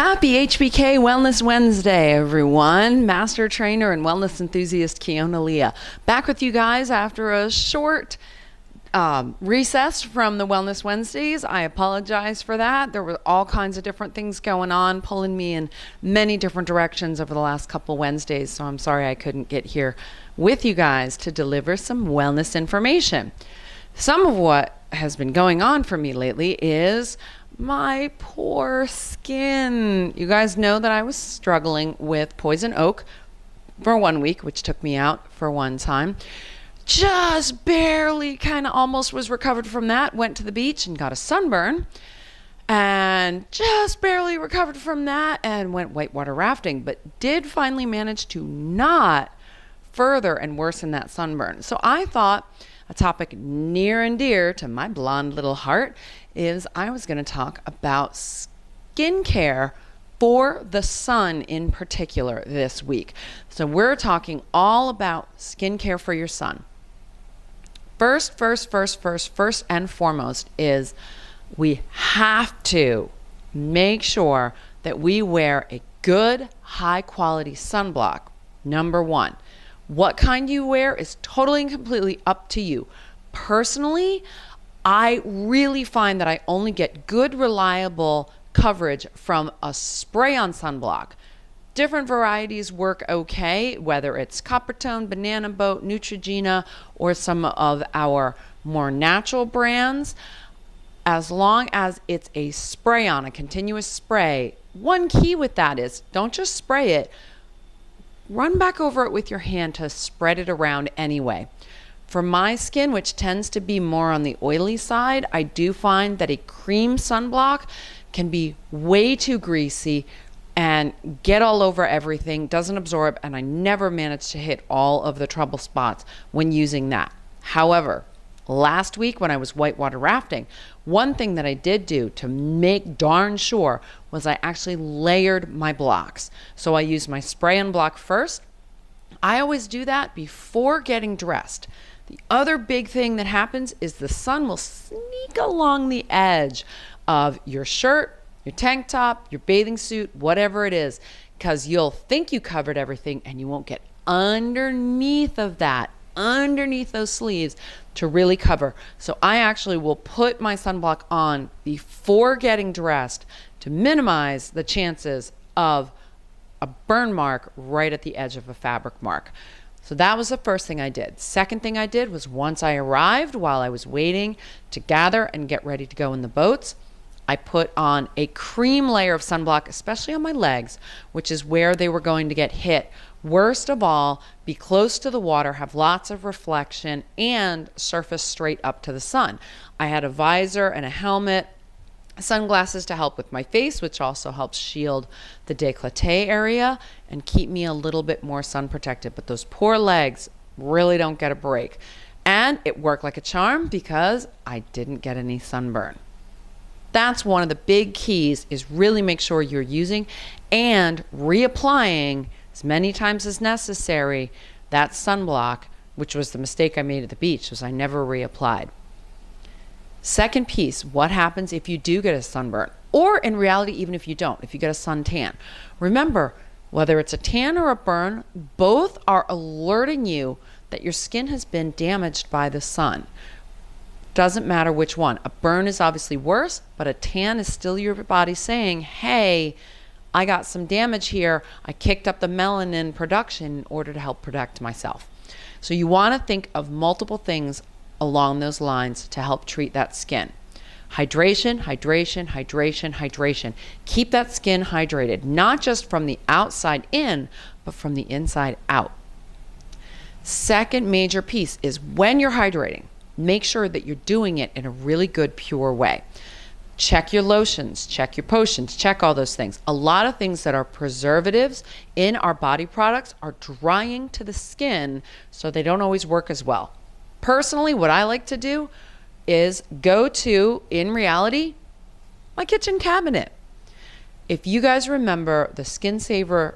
Happy HBK Wellness Wednesday, everyone. Master trainer and wellness enthusiast Kiona Leah. Back with you guys after a short recess from the Wellness Wednesdays. I apologize for that. There were all kinds of different things going on, pulling me in many different directions over the last couple Wednesdays. So I'm sorry I couldn't get here with you guys to deliver some wellness information. Some of what has been going on for me lately is my poor skin. You guys know that I was struggling with poison oak for 1 week, which took me out for one time. Just barely kind of almost was recovered from that. Went to the beach and got a sunburn. And just barely recovered from that and went whitewater rafting. But did finally manage to not further and worsen that sunburn. So I thought a topic near and dear to my blonde little heart is I was going to talk about skincare for the sun in particular this week. So we're talking all about skincare for your sun. First and foremost is we have to make sure that we wear a good, high quality sunblock. Number one. What kind you wear is totally and completely up to you. Personally, I really find that I only get good, reliable coverage from a spray-on sunblock. Different varieties work okay, whether it's Coppertone, Banana Boat, Neutrogena, or some of our more natural brands. As long as it's a spray-on, a continuous spray. One key with that is don't just spray it. Run back over it with your hand to spread it around anyway. For my skin, which tends to be more on the oily side, I do find that a cream sunblock can be way too greasy and get all over everything, doesn't absorb, and I never manage to hit all of the trouble spots when using that. However, last week when I was whitewater rafting, one thing that I did do to make darn sure was I actually layered my blocks. So I used my spray and block first. I always do that before getting dressed. The other big thing that happens is the sun will sneak along the edge of your shirt, your tank top, your bathing suit, whatever it is, because you'll think you covered everything and you won't get underneath of that, underneath those sleeves to really cover. So I actually will put my sunblock on before getting dressed to minimize the chances of a burn mark right at the edge of a fabric mark. So that was the first thing I did. Second thing I did was once I arrived, while I was waiting to gather and get ready to go in the boats, I put on a cream layer of sunblock, especially on my legs, which is where they were going to get hit. Worst of all, be close to the water, have lots of reflection, and surface straight up to the sun. I had a visor and a helmet, sunglasses to help with my face, which also helps shield the décolleté area and keep me a little bit more sun protected. But those poor legs really don't get a break. And it worked like a charm because I didn't get any sunburn. That's one of the big keys, is really make sure you're using and reapplying as many times as necessary that sunblock, which was the mistake I made at the beach, was I never reapplied. Second piece, what happens if you do get a sunburn? Or in reality, even if you don't, if you get a suntan. Remember, whether it's a tan or a burn, both are alerting you that your skin has been damaged by the sun. Doesn't matter which one. A burn is obviously worse, but a tan is still your body saying, hey, I got some damage here. I kicked up the melanin production in order to help protect myself. So you want to think of multiple things along those lines to help treat that skin. Hydration, hydration, hydration, hydration. Keep that skin hydrated, not just from the outside in, but from the inside out. Second major piece is when you're hydrating, make sure that you're doing it in a really good, pure way. Check your lotions, check your potions, check all those things. A lot of things that are preservatives in our body products are drying to the skin, so they don't always work as well. Personally, what I like to do is go to, in reality, my kitchen cabinet. If you guys remember the Skin Saver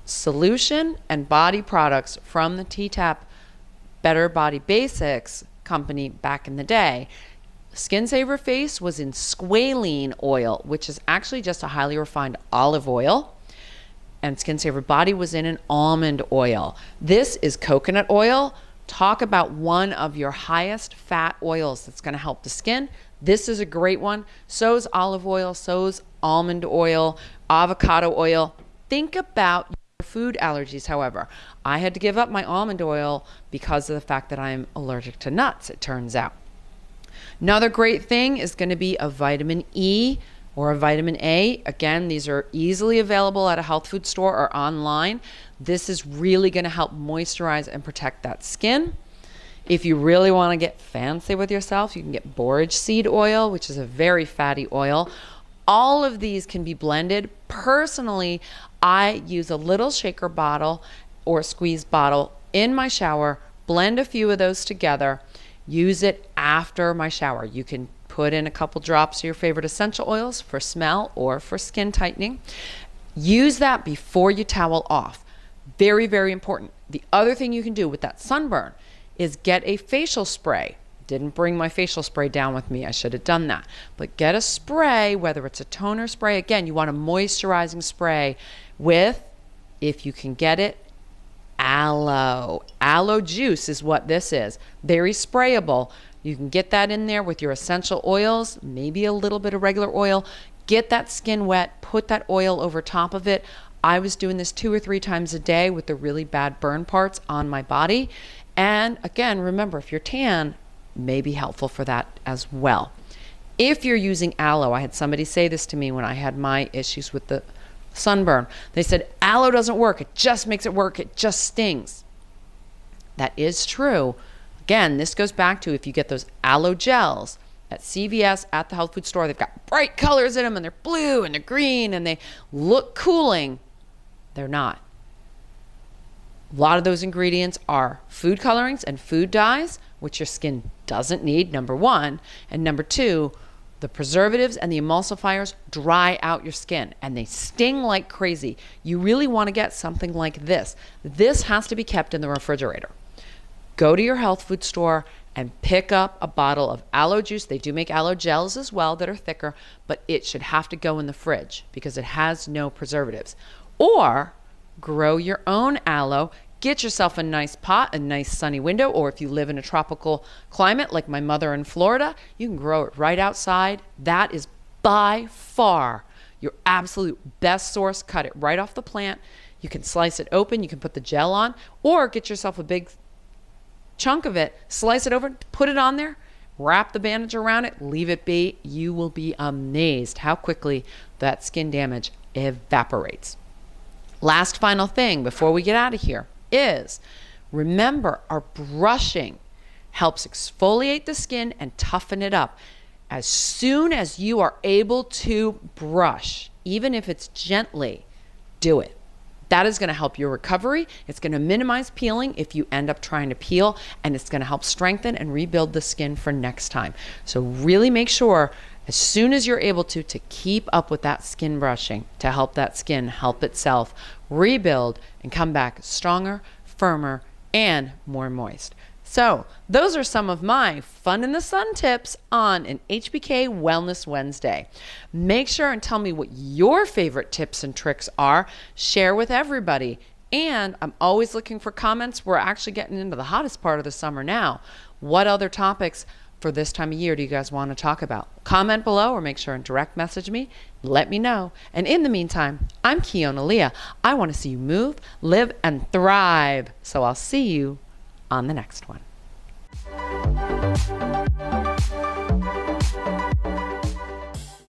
solution and body products from the T-Tap Better Body Basics company back in the day, Skin Saver Face was in squalene oil, which is actually just a highly refined olive oil. And Skin Saver Body was in an almond oil. This is coconut oil. Talk about one of your highest fat oils that's going to help the skin. This is a great one. So's olive oil, so's almond oil, avocado oil. Think about your food allergies, however. I had to give up my almond oil because of the fact that I'm allergic to nuts, it turns out. Another great thing is going to be a vitamin E or a vitamin A. Again, these are easily available at a health food store or online. This is really going to help moisturize and protect that skin. If you really want to get fancy with yourself, you can get borage seed oil, which is a very fatty oil. All of these can be blended. Personally, I use a little shaker bottle or squeeze bottle in my shower, blend a few of those together, use it after my shower. You can put in a couple drops of your favorite essential oils for smell or for skin tightening. Use that before you towel off. Very, very important. The other thing you can do with that sunburn is get a facial spray. Didn't bring my facial spray down with me. I should have done that. But get a spray, whether it's a toner spray. Again, you want a moisturizing spray with, if you can get it, aloe. Aloe juice is what this is. Very sprayable. You can get that in there with your essential oils, maybe a little bit of regular oil. Get that skin wet, put that oil over top of it. I was doing this 2 or 3 times a day with the really bad burn parts on my body. And again, remember, if you're tan, may be helpful for that as well. If you're using aloe, I had somebody say this to me when I had my issues with the sunburn. They said, aloe doesn't work. It just makes it work. It just stings. That is true. Again, this goes back to if you get those aloe gels at CVS, at the health food store, they've got bright colors in them and they're blue and they're green and they look cooling. They're not. A lot of those ingredients are food colorings and food dyes, which your skin doesn't need, number one. And number two, the preservatives and the emulsifiers dry out your skin and they sting like crazy. You really want to get something like this. This has to be kept in the refrigerator. Go to your health food store and pick up a bottle of aloe juice. They do make aloe gels as well that are thicker, but it should have to go in the fridge because it has no preservatives. Or grow your own aloe. Get yourself a nice pot, a nice sunny window, or if you live in a tropical climate like my mother in Florida, you can grow it right outside. That is by far your absolute best source. Cut it right off the plant. You can slice it open. You can put the gel on, or get yourself a big chunk of it, slice it over, put it on there, wrap the bandage around it, leave it be. You will be amazed how quickly that skin damage evaporates. Last final thing before we get out of here is remember our brushing helps exfoliate the skin and toughen it up. As soon as you are able to brush, even if it's gently, do it. That is going to help your recovery. It's going to minimize peeling if you end up trying to peel, and it's going to help strengthen and rebuild the skin for next time. So really make sure as soon as you're able to keep up with that skin brushing to help that skin help itself rebuild and come back stronger, firmer, and more moist. So those are some of my fun in the sun tips on an HBK Wellness Wednesday. Make sure and tell me what your favorite tips and tricks are. Share with everybody. And I'm always looking for comments. We're actually getting into the hottest part of the summer now. What other topics for this time of year do you guys want to talk about? Comment below or make sure and direct message me. Let me know. And in the meantime, I'm Keona Leah. I want to see you move, live, and thrive. So I'll see you on the next one.